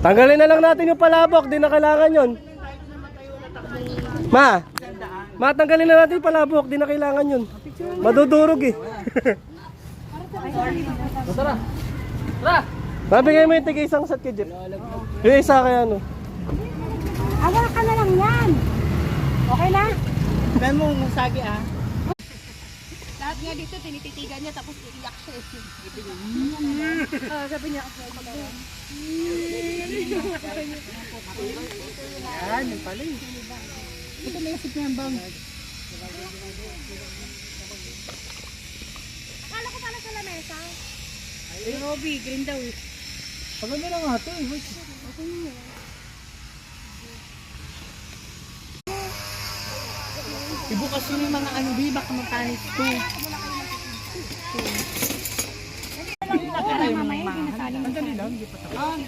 Tanggalin na lang natin yung palabok, di na kailangan yun. Tanggalin na natin yung palabok, di na kailangan yun. Madudurog eh. Tara! Tara! Babigay mo yung tiga isang set kay Jeff. Yung isa kaya ano. Awa ka na lang yan. Okay na? Kaya mo musagi ah. Lahat nga dito, tinititigan niya tapos iiyak siya eh. Sabi niya, Yan, yung pala eh. Ito na yung September. akala ko pala sa lamesa. Ay, Robby, green daw eh. Paganda lang nga ito eh. Wait. Ibukas yun yung mga ano, di baka magpanis ito. Mamaya, pinasali mo. Ang dali lang, hindi pa tapos.